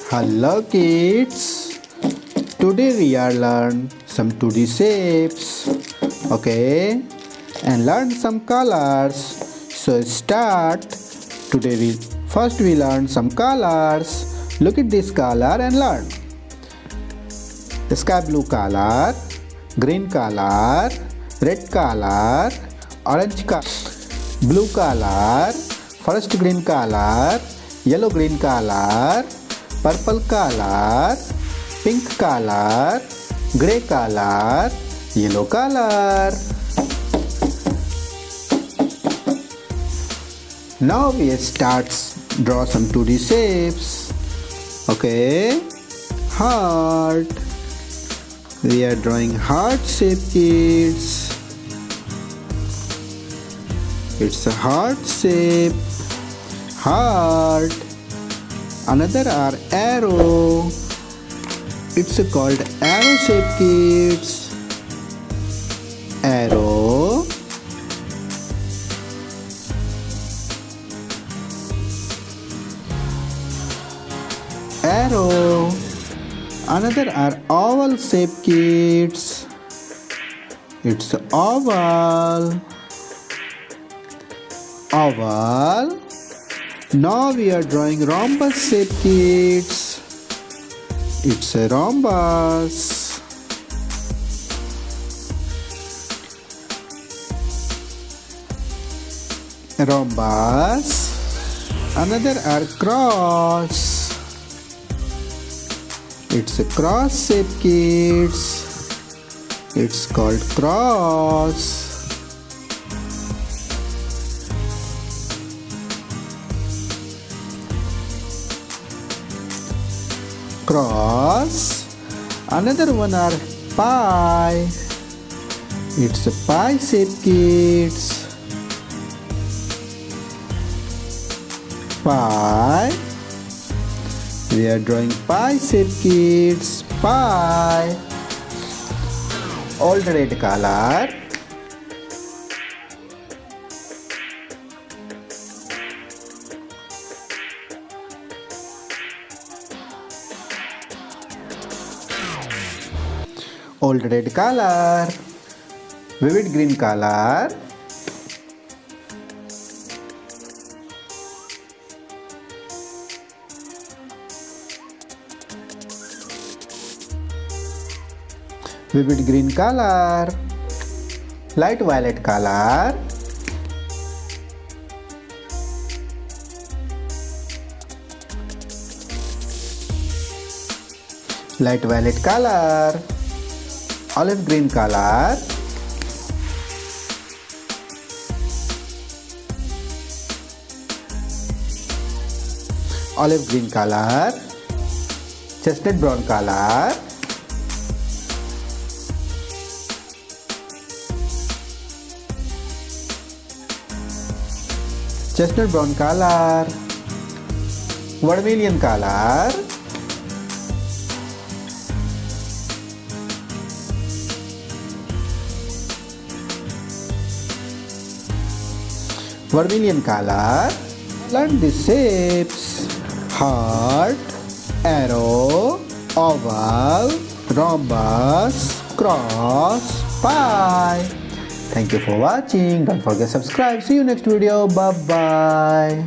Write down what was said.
Hello kids, today we are learn some 2D shapes, okay, and learn some colors. So start. Today we learn some colors. Look at this color and learn. Sky blue color, green color, red color, orange color, blue color, first green color, yellow green color, purple color, pink color, grey color, yellow color. Now we start draw some 2D shapes. Okay, heart. We are drawing heart shape, kids. It's a heart shape. Heart. Another are arrow. It's called arrow shape, kids. Arrow. Arrow. Another are oval shape, kids. It's oval. Oval. Now we are drawing rhombus shape, kids. It's a rhombus. Rhombus. Another are cross. It's a cross shape, kids. It's called cross. Cross. Another one are pie. It's a pie shape, kids. Pie. We are drawing pie shape, kids. Pie. Old red color. Old red color. Vivid green color. Vivid green color. Light violet color. Light violet color. Olive green color. Olive green color. Chestnut brown color. Chestnut brown color. Vermilion color. Vermilion color. Learn the shapes: heart, arrow, oval, rhombus, cross, pie. Thank you for watching. Don't forget to subscribe. See you next video. Bye bye.